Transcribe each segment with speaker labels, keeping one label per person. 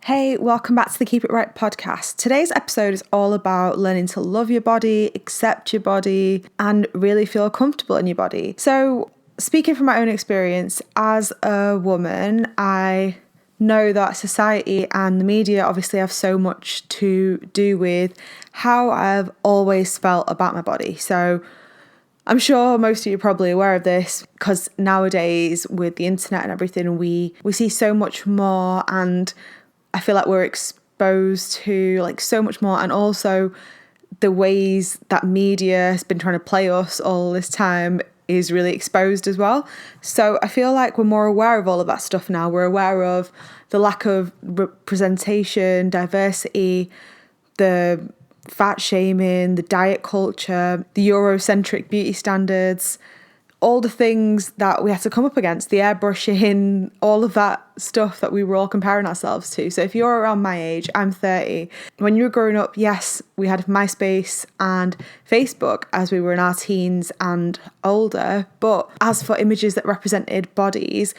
Speaker 1: Hey, welcome back to the Keep It Right podcast. Today's episode is all about learning to love your body, accept your body, and really feel comfortable in your body. So, speaking from my own experience, as a woman, I know that society and the media obviously have so much to do with how I've always felt about my body. So, I'm sure most of you are probably aware of this because nowadays with the internet and everything, we see so much more, and I feel like we're exposed to like so much more, and also the ways that media has been trying to play us all this time is really exposed as well. So I feel like we're more aware of all of that stuff now. We're aware of the lack of representation, diversity, the fat shaming, the diet culture, the Eurocentric beauty standards, all the things that we had to come up against, the airbrushing, all of that stuff that we were all comparing ourselves to. So if you're around my age, I'm 30. When you were growing up, yes, we had MySpace and Facebook as we were in our teens and older. But as for images that represented bodies,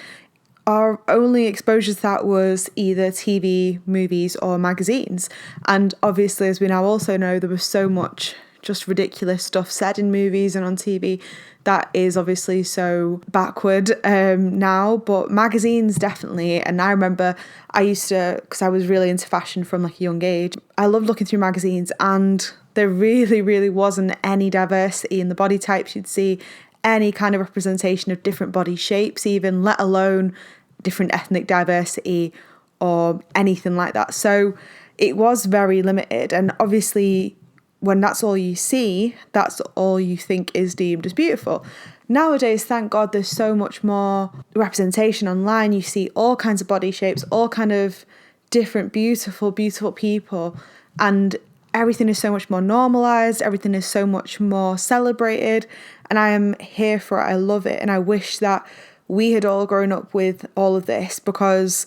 Speaker 1: our only exposure to that was either TV, movies, or magazines. And obviously, as we now also know, there was so much just ridiculous stuff said in movies and on TV that is obviously so backward now, but magazines definitely. And I remember I used to, because I was really into fashion from like a young age, I loved looking through magazines, and there really wasn't any diversity in the body types you'd see, any kind of representation of different body shapes even, let alone different ethnic diversity or anything like that. So it was very limited, and obviously when that's all you see, that's all you think is deemed as beautiful. Nowadays, thank God, there's so much more representation online. You see all kinds of body shapes, all kind of different beautiful people, and everything is so much more normalized, everything is so much more celebrated, and I am here for it. I love it, and I wish that we had all grown up with all of this, because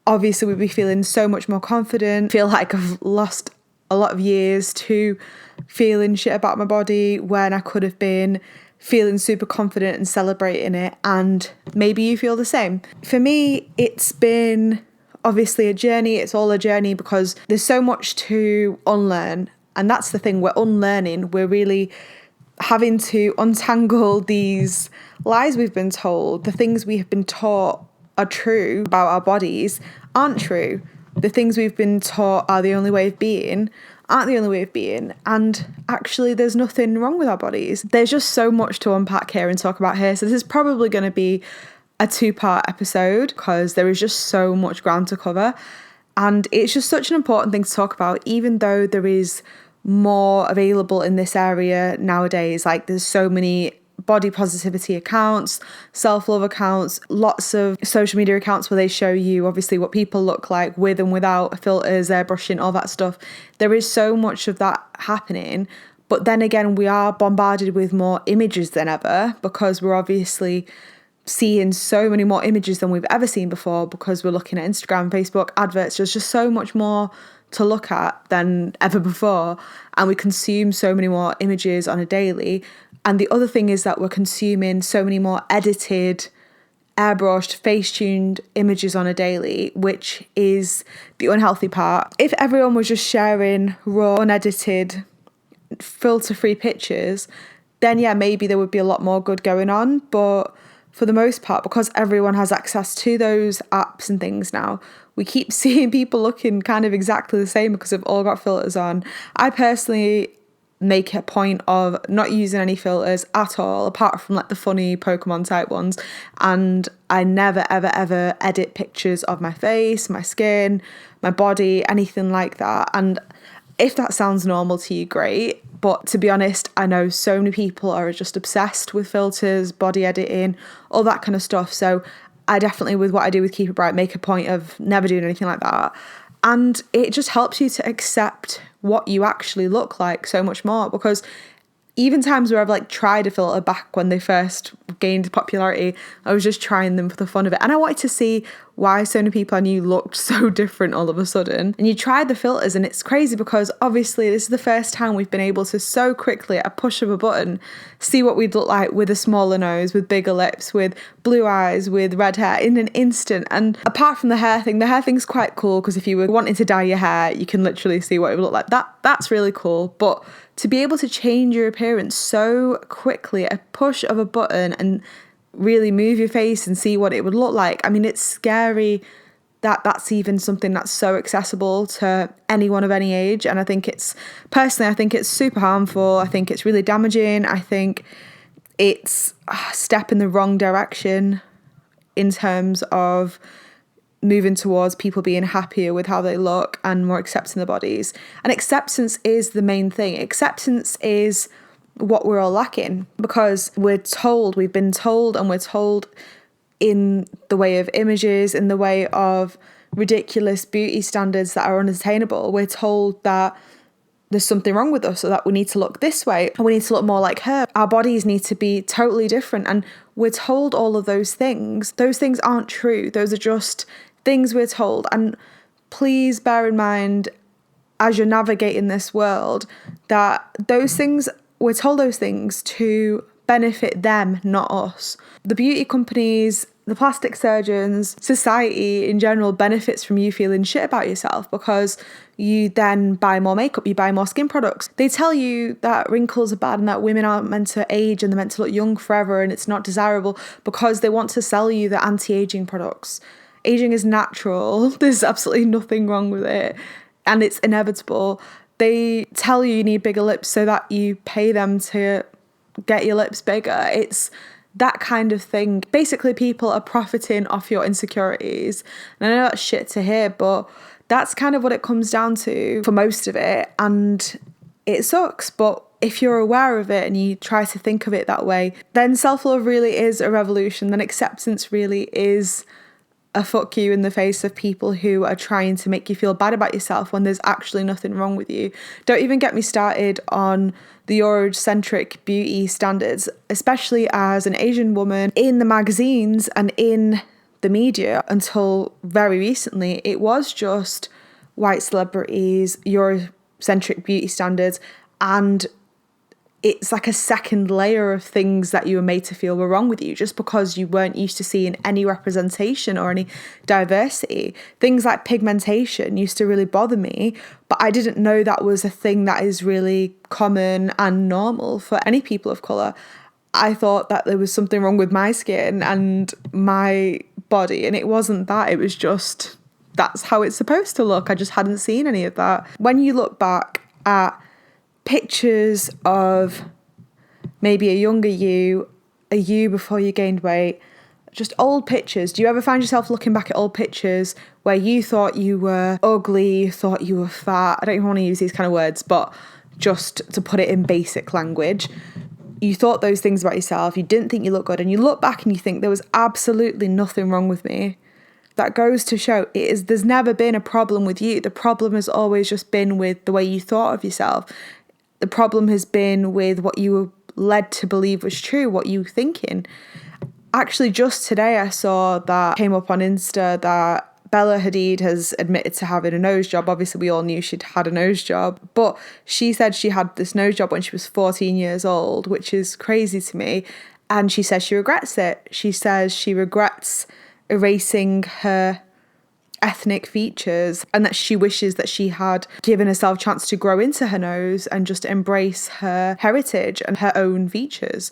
Speaker 1: obviously we'd be feeling so much more confident. Feel like I've lost a lot of years to feeling shit about my body when I could have been feeling super confident and celebrating it, and maybe you feel the same. For me, it's been obviously a journey. It's all a journey because there's so much to unlearn, and that's the thing, we're unlearning. We're really having to untangle these lies we've been told. The things we have been taught are true about our bodies aren't true. The things we've been taught are the only way of being aren't the only way of being, and actually there's nothing wrong with our bodies. There's just so much to unpack here and talk about here, so this is probably going to be a 2-part episode because there is just so much ground to cover, and it's just such an important thing to talk about, even though there is more available in this area nowadays. Like there's so many body positivity accounts, self-love accounts, lots of social media accounts where they show you obviously what people look like with and without filters, airbrushing, all that stuff. There is so much of that happening, but then again we are bombarded with more images than ever because we're obviously seeing so many more images than we've ever seen before, because we're looking at Instagram, Facebook, adverts. There's just so much more to look at than ever before, and we consume so many more images on a daily. And the other thing is that we're consuming so many more edited, airbrushed, face-tuned images on a daily, which is the unhealthy part. If everyone was just sharing raw, unedited, filter-free pictures, then yeah, maybe there would be a lot more good going on. But for the most part, because everyone has access to those apps and things now, we keep seeing people looking kind of exactly the same because they've all got filters on. I personally make a point of not using any filters at all, apart from like the funny Pokemon type ones, and I never ever edit pictures of my face, my skin, my body, anything like that. And if that sounds normal to you, great, but to be honest, I know so many people are just obsessed with filters, body editing, all that kind of stuff. So I definitely, with what I do with Keep It Bright, make a point of never doing anything like that. And it just helps you to accept what you actually look like so much more, because even times where I've like tried a filter back when they first gained popularity, I was just trying them for the fun of it, and I wanted to see why so many people I knew looked so different all of a sudden. And you try the filters and it's crazy because obviously this is the first time we've been able to so quickly at a push of a button see what we'd look like with a smaller nose, with bigger lips, with blue eyes, with red hair in an instant. And apart from the hair thing's quite cool because if you were wanting to dye your hair, you can literally see what it would look like. That's really cool. But to be able to change your appearance so quickly at a push of a button and really move your face and see what it would look like. I mean, it's scary that that's even something that's so accessible to anyone of any age. And I think it's super harmful. I think it's really damaging. I think it's a step in the wrong direction in terms of moving towards people being happier with how they look and more accepting their bodies. And acceptance is the main thing. Acceptance is what we're all lacking because we've been told in the way of images, in the way of ridiculous beauty standards that are unattainable. We're told that there's something wrong with us or that we need to look this way and we need to look more like her. Our bodies need to be totally different. And we're told all of those things. Those things aren't true. Those are just things we're told. And please bear in mind as you're navigating this world that we're told those things to benefit them, not us. The beauty companies, the plastic surgeons, society in general benefits from you feeling shit about yourself because you then buy more makeup, you buy more skin products. They tell you that wrinkles are bad and that women aren't meant to age and they're meant to look young forever and it's not desirable because they want to sell you the anti-aging products. Aging is natural. There's absolutely nothing wrong with it and it's inevitable. They tell you need bigger lips so that you pay them to get your lips bigger. It's that kind of thing. Basically, people are profiting off your insecurities. And I know that's shit to hear, but that's kind of what it comes down to for most of it. And it sucks. But if you're aware of it and you try to think of it that way, then self-love really is a revolution. Then acceptance really is a fuck you in the face of people who are trying to make you feel bad about yourself when there's actually nothing wrong with you. Don't even get me started on the Eurocentric beauty standards, especially as an Asian woman in the magazines and in the media until very recently. It was just white celebrities, Eurocentric beauty standards, and it's like a second layer of things that you were made to feel were wrong with you just because you weren't used to seeing any representation or any diversity. Things like pigmentation used to really bother me, but I didn't know that was a thing that is really common and normal for any people of colour. I thought that there was something wrong with my skin and my body, and it wasn't that. It was just, that's how it's supposed to look. I just hadn't seen any of that. When you look back at pictures of maybe a younger you, a you before you gained weight, just old pictures. Do you ever find yourself looking back at old pictures where you thought you were ugly, you thought you were fat? I don't even want to use these kind of words, but just to put it in basic language, you thought those things about yourself, you didn't think you looked good, and you look back and you think there was absolutely nothing wrong with me. That goes to show there's never been a problem with you. The problem has always just been with the way you thought of yourself. The problem has been with what you were led to believe was true, what you were thinking. Actually, just today I saw that came up on Insta that Bella Hadid has admitted to having a nose job. Obviously, we all knew she'd had a nose job, but she said she had this nose job when she was 14 years old, which is crazy to me. And she says she regrets it. She says she regrets erasing her ethnic features and that she wishes that she had given herself a chance to grow into her nose and just embrace her heritage and her own features.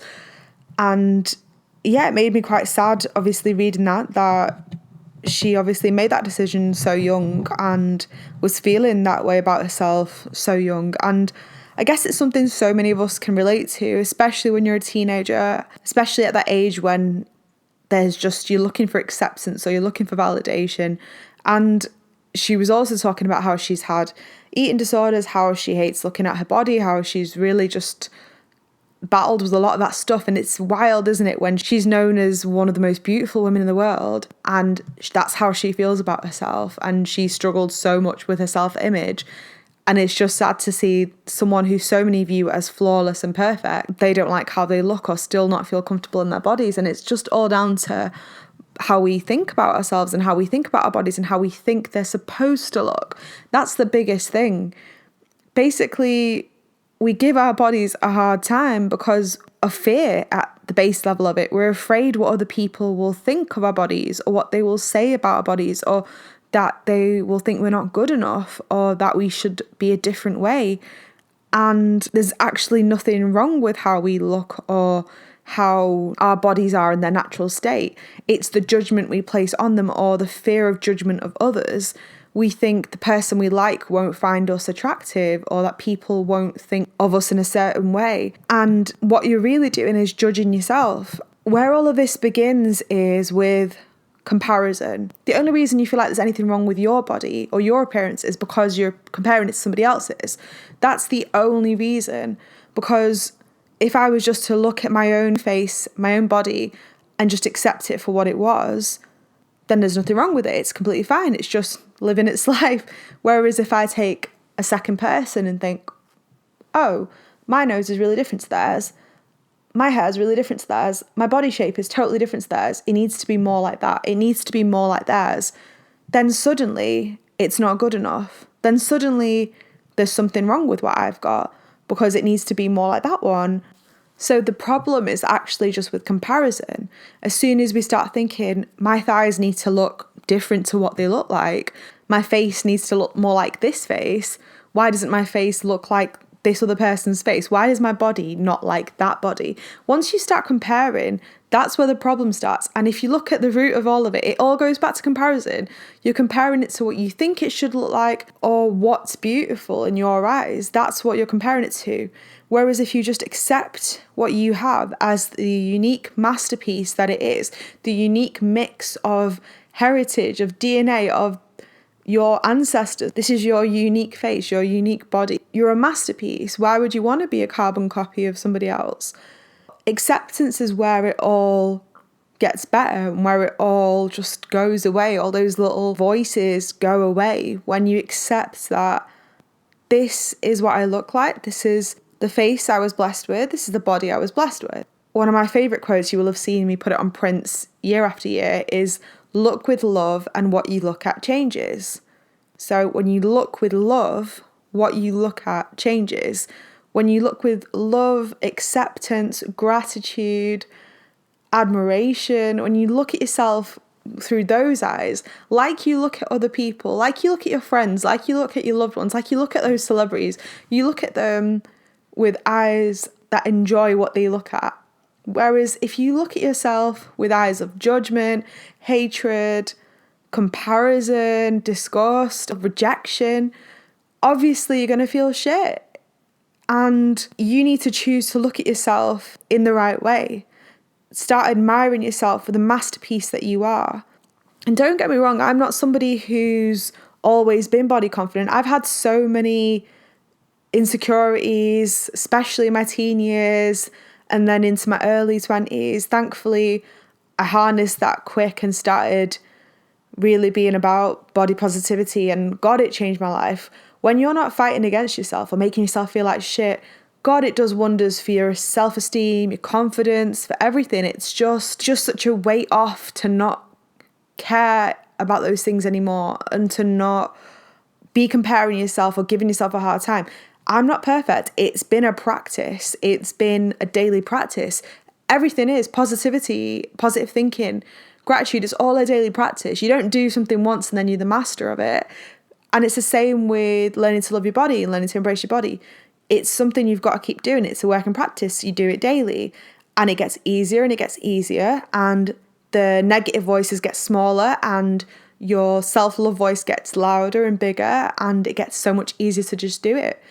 Speaker 1: And yeah, it made me quite sad, obviously, reading that she obviously made that decision so young and was feeling that way about herself so young. And I guess it's something so many of us can relate to, especially when you're a teenager, especially at that age when there's just, you're looking for acceptance or you're looking for validation. And she was also talking about how she's had eating disorders, how she hates looking at her body, how she's really just battled with a lot of that stuff. And it's wild, isn't it, when she's known as one of the most beautiful women in the world and that's how she feels about herself, and she struggled so much with her self-image. And it's just sad to see someone who so many view as flawless and perfect, they don't like how they look or still not feel comfortable in their bodies. And it's just all down to how we think about ourselves and how we think about our bodies and how we think they're supposed to look. That's the biggest thing. Basically, we give our bodies a hard time because of fear at the base level of it. We're afraid what other people will think of our bodies, or what they will say about our bodies, or that they will think we're not good enough, or that we should be a different way. And there's actually nothing wrong with how we look or how our bodies are in their natural state. It's the judgment we place on them, or the fear of judgment of others. We think the person we like won't find us attractive, or that people won't think of us in a certain way. And what you're really doing is judging yourself. Where all of this begins is with comparison. The only reason you feel like there's anything wrong with your body or your appearance is because you're comparing it to somebody else's. That's the only reason. Because if I was just to look at my own face, my own body, and just accept it for what it was, then there's nothing wrong with it. It's completely fine. It's just living its life. Whereas if I take a second person and think, oh, my nose is really different to theirs, my hair is really different to theirs, my body shape is totally different to theirs, it needs to be more like that, it needs to be more like theirs, then suddenly it's not good enough. Then suddenly there's something wrong with what I've got, because it needs to be more like that one. So the problem is actually just with comparison. As soon as we start thinking, my thighs need to look different to what they look like, my face needs to look more like this face, why doesn't my face look like this other person's face? Why is my body not like that body? Once you start comparing, that's where the problem starts. And if you look at the root of all of it, it all goes back to comparison. You're comparing it to what you think it should look like, or what's beautiful in your eyes. That's what you're comparing it to. Whereas if you just accept what you have as the unique masterpiece that it is, the unique mix of heritage, of DNA, of your ancestors, this is your unique face, your unique body. You're a masterpiece. Why would you want to be a carbon copy of somebody else? Acceptance is where it all gets better and where it all just goes away. All those little voices go away when you accept that this is what I look like. This is the face I was blessed with. This is the body I was blessed with. One of my favourite quotes, you will have seen me put it on prints year after year, is look with love and what you look at changes. So when you look with love, what you look at changes. When you look with love, acceptance, gratitude, admiration, when you look at yourself through those eyes, like you look at other people, like you look at your friends, like you look at your loved ones, like you look at those celebrities, you look at them with eyes that enjoy what they look at. Whereas if you look at yourself with eyes of judgment, hatred, comparison, disgust, rejection, obviously you're going to feel shit. And you need to choose to look at yourself in the right way. Start admiring yourself for the masterpiece that you are. And don't get me wrong, I'm not somebody who's always been body confident. I've had so many insecurities, especially in my teen years and then into my early 20s. Thankfully, I harnessed that quick and started really being about body positivity, and God, it changed my life. When you're not fighting against yourself or making yourself feel like shit, God, it does wonders for your self-esteem, your confidence, for everything. It's just such a weight off to not care about those things anymore and to not be comparing yourself or giving yourself a hard time. I'm not perfect. It's been a practice. It's been a daily practice. Everything is positivity, positive thinking, gratitude. It's all a daily practice. You don't do something once and then you're the master of it. And it's the same with learning to love your body and learning to embrace your body. It's something you've got to keep doing. It's a work in practice. You do it daily and it gets easier and it gets easier, and the negative voices get smaller and your self-love voice gets louder and bigger, and it gets so much easier to just do it.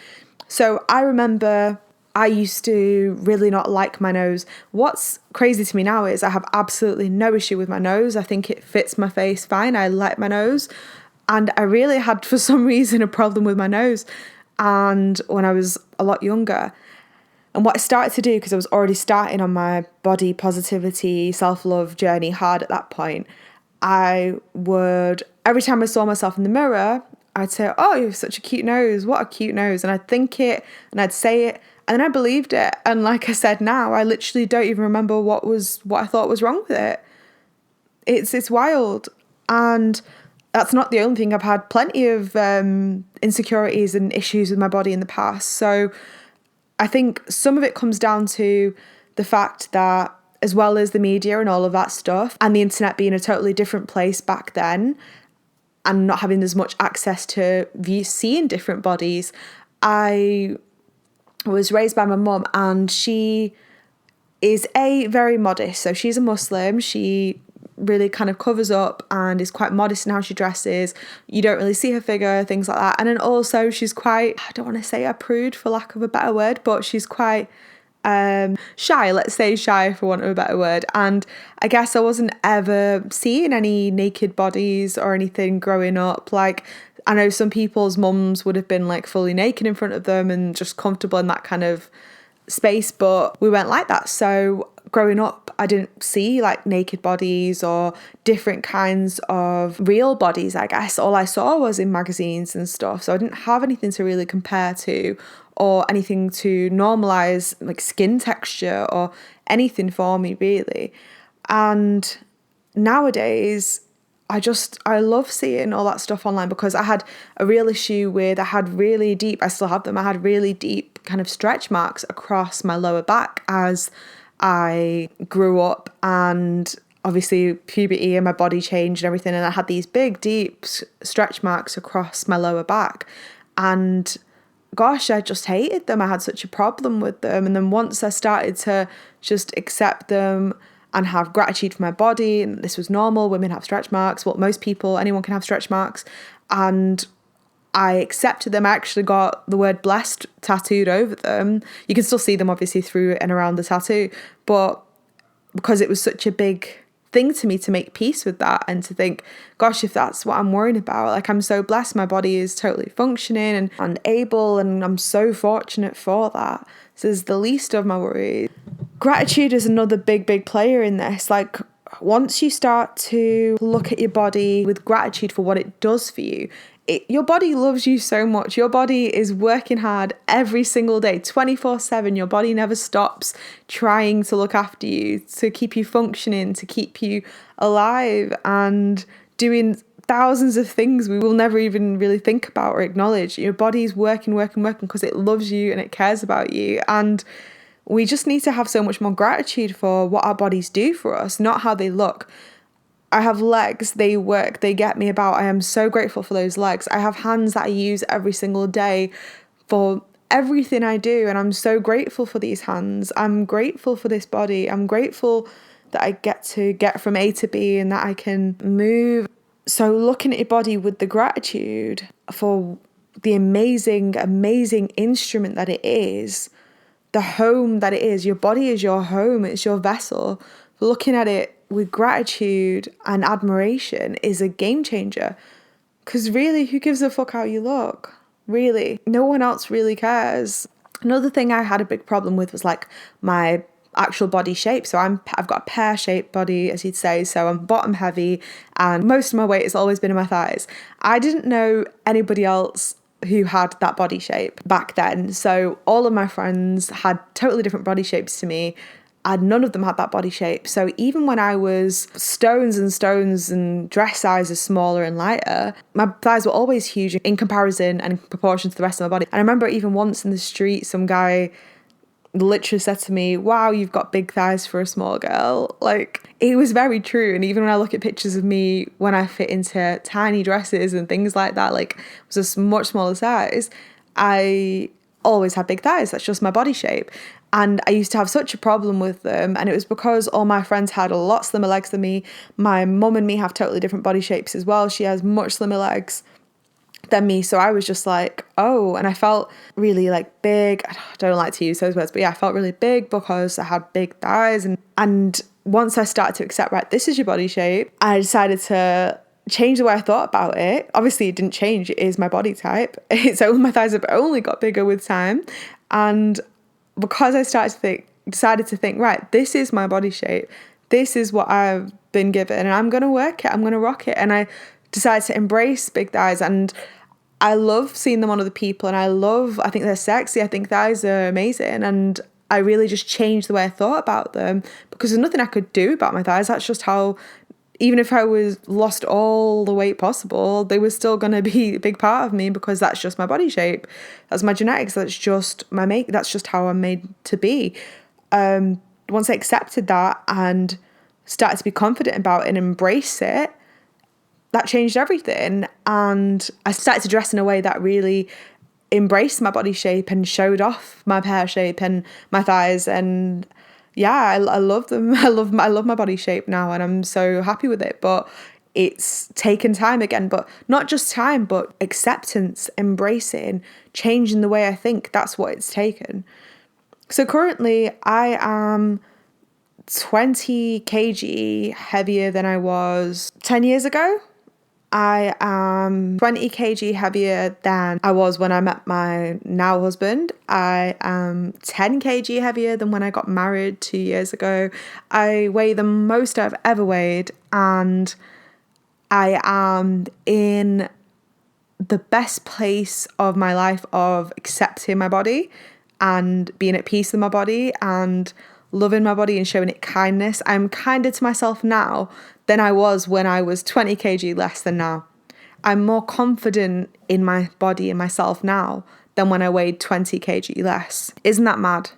Speaker 1: So I remember I used to really not like my nose. What's crazy to me now is I have absolutely no issue with my nose. I think it fits my face fine. I like my nose. And I really had, for some reason, a problem with my nose. And when I was a lot younger, and what I started to do, because I was already starting on my body positivity, self-love journey hard at that point, I would, every time I saw myself in the mirror, I'd say, oh, you have such a cute nose. What a cute nose. And I'd think it and I'd say it. And then I believed it. And like I said now, I literally don't even remember what I thought was wrong with it. It's wild. And that's not the only thing. I've had plenty of insecurities and issues with my body in the past. So I think some of it comes down to the fact that, as well as the media and all of that stuff, and the internet being a totally different place back then, and not having as much access to seeing different bodies, I was raised by my mum, and she is very modest. So she's a Muslim. She really kind of covers up and is quite modest in how she dresses. You don't really see her figure, things like that. And then also she's quite, I don't want to say a prude for lack of a better word, but she's quite shy, let's say shy for want of a better word. And I guess I wasn't ever seeing any naked bodies or anything growing up. Like, I know some people's mums would have been like fully naked in front of them and just comfortable in that kind of space, but we weren't like that. So growing up, I didn't see like naked bodies or different kinds of real bodies, I guess. All I saw was in magazines and stuff. So I didn't have anything to really compare to, or anything to normalize like skin texture or anything for me, really. And nowadays, I love seeing all that stuff online, because I had a real issue with, I still have them, I had really deep kind of stretch marks across my lower back as I grew up, and obviously puberty and my body changed and everything, and I had these big deep stretch marks across my lower back, and gosh, I just hated them. I had such a problem with them. And then once I started to just accept them and have gratitude for my body, and this was normal, women have stretch marks, well, most people, anyone can have stretch marks, and I accepted them. I actually got the word blessed tattooed over them. You can still see them obviously through and around the tattoo, but because it was such a big thing to me to make peace with that and to think, gosh, if that's what I'm worrying about, like, I'm so blessed, my body is totally functioning and able, and I'm so fortunate for that. So it's the least of my worries. Gratitude is another big player in this. Like, once you start to look at your body with gratitude for what it does for you, your body loves you so much. Your body is working hard every single day, 24/7. Your body never stops trying to look after you, to keep you functioning, to keep you alive, and doing thousands of things we will never even really think about or acknowledge. Your body is working because it loves you and it cares about you. And we just need to have so much more gratitude for what our bodies do for us, not how they look. I have legs, they work, they get me about. I am so grateful for those legs. I have hands that I use every single day for everything I do, and I'm so grateful for these hands. I'm grateful for this body. I'm grateful that I get to get from A to B and that I can move. So looking at your body with the gratitude for the amazing instrument that it is, the home that it is. Your body is your home, it's your vessel. Looking at it with gratitude and admiration is a game changer. Because really, who gives a fuck how you look? Really, no one else really cares. Another thing I had a big problem with was like my actual body shape. So I've got a pear-shaped body, as you'd say. So I'm bottom heavy, and most of my weight has always been in my thighs. I didn't know anybody else who had that body shape back then. So all of my friends had totally different body shapes to me, and none of them had that body shape. So even when I was stones and dress sizes smaller and lighter, my thighs were always huge in comparison and in proportion to the rest of my body. And I remember even once in the street, some guy literally said to me, "Wow, you've got big thighs for a small girl." Like, it was very true. And even when I look at pictures of me when I fit into tiny dresses and things like that, like, it was a much smaller size, I always had big thighs. That's just my body shape. And I used to have such a problem with them, and it was because all my friends had a lot slimmer legs than me. My mum and me have totally different body shapes as well. She has much slimmer legs than me, so I was just like, oh, and I felt really like big. I don't like to use those words, but yeah, I felt really big because I had big thighs. And once I started to accept, right, this is your body shape, I decided to change the way I thought about it. Obviously, it didn't change. It is my body type. So my thighs have only got bigger with time. And because I decided to think, right, this is my body shape. This is what I've been given, and I'm going to work it. I'm going to rock it. And I decided to embrace big thighs, and I love seeing them on other people, and I think they're sexy. I think thighs are amazing. And I really just changed the way I thought about them, because there's nothing I could do about my thighs. That's just how even if I was lost all the weight possible, they were still going to be a big part of me because that's just my body shape. That's my genetics. That's just my make. That's just how I'm made to be. Once I accepted that and started to be confident about it and embrace it, that changed everything. And I started to dress in a way that really embraced my body shape and showed off my pear shape and my thighs. And yeah, I love them. I love my body shape now, and I'm so happy with it. But it's taken time again, but not just time, but acceptance, embracing, changing the way I think. That's what it's taken. So currently I am 20 kg heavier than I was 10 years ago. I am 20 kg heavier than I was when I met my now husband. I am 10 kg heavier than when I got married 2 years ago. I weigh the most I've ever weighed, and I am in the best place of my life of accepting my body and being at peace with my body and loving my body and showing it kindness. I'm kinder to myself now than I was when I was 20 kg less than now. I'm more confident in my body and myself now than when I weighed 20 kg less. Isn't that mad?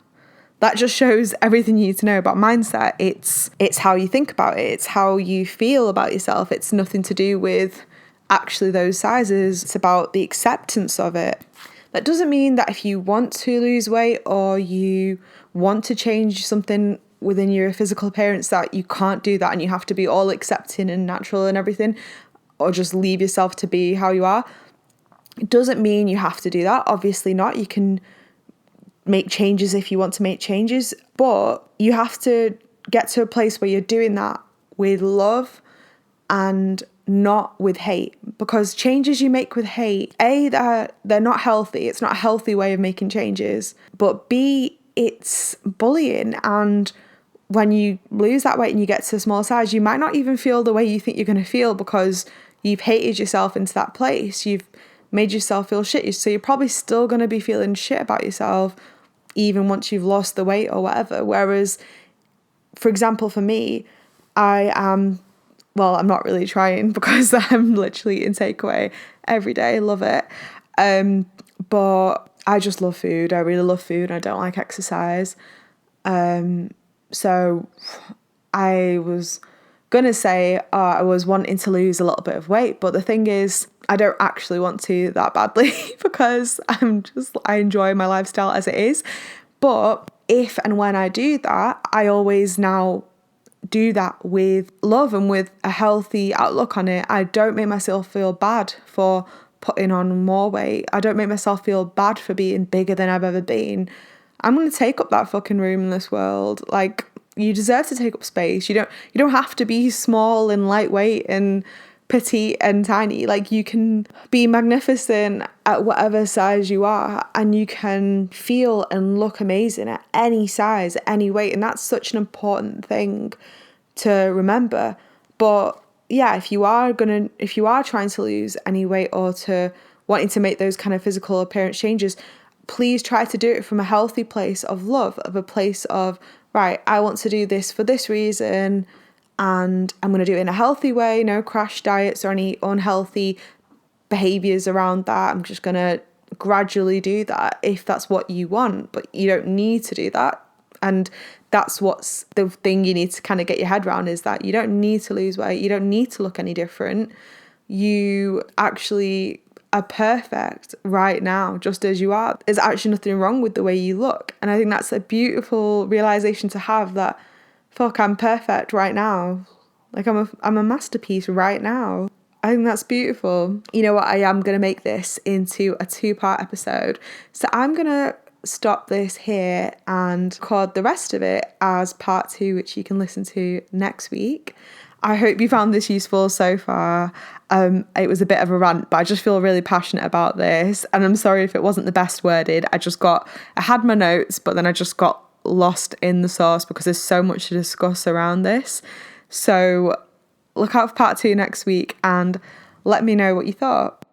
Speaker 1: That just shows everything you need to know about mindset. It's how you think about it. It's how you feel about yourself. It's nothing to do with actually those sizes. It's about the acceptance of it. That doesn't mean that if you want to lose weight or you want to change something within your physical appearance that you can't do that and you have to be all accepting and natural and everything, or just leave yourself to be how you are. It doesn't mean you have to do that. Obviously not. You can make changes if you want to make changes, but you have to get to a place where you're doing that with love and not with hate, because changes you make with hate, A, they're not healthy. It's not a healthy way of making changes, but B, it's bullying. And when you lose that weight and you get to a small size, you might not even feel the way you think you're going to feel because you've hated yourself into that place. You've made yourself feel shit. So you're probably still going to be feeling shit about yourself even once you've lost the weight or whatever. Whereas, for example, for me, I'm not really trying because I'm literally eating takeaway every day. Love it. But I just love food. I really love food. I don't like exercise. So I was going to say I was wanting to lose a little bit of weight. But the thing is, I don't actually want to that badly because I enjoy my lifestyle as it is. But if and when I do that, I always now do that with love and with a healthy outlook on it. I don't make myself feel bad for putting on more weight. I don't make myself feel bad for being bigger than I've ever been. I'm going to take up that fucking room in this world. Like, you deserve to take up space. You don't have to be small and lightweight and petite and tiny. Like, you can be magnificent at whatever size you are, and you can feel and look amazing at any size, at any weight. And that's such an important thing to remember. But yeah, if you are trying to lose any weight or to wanting to make those kind of physical appearance changes, please try to do it from a healthy place of love, of a place of, right, I want to do this for this reason, and I'm going to do it in a healthy way, no crash diets or any unhealthy behaviors around that. I'm just going to gradually do that if that's what you want, but you don't need to do that. And that's what's the thing you need to kind of get your head around, is that you don't need to lose weight. You don't need to look any different. You actually are perfect right now, just as you are. There's actually nothing wrong with the way you look. And I think that's a beautiful realization to have, that fuck, I'm perfect right now. Like, I'm a masterpiece right now. I think that's beautiful. You know what? I am going to make this into a 2-part episode. So I'm going to stop this here and record the rest of it as part 2, which you can listen to next week. I hope you found this useful so far. It was a bit of a rant, but I just feel really passionate about this. And I'm sorry if it wasn't the best worded. I had my notes, but then I just got lost in the sauce because there's so much to discuss around this. So look out for part 2 next week and let me know what you thought.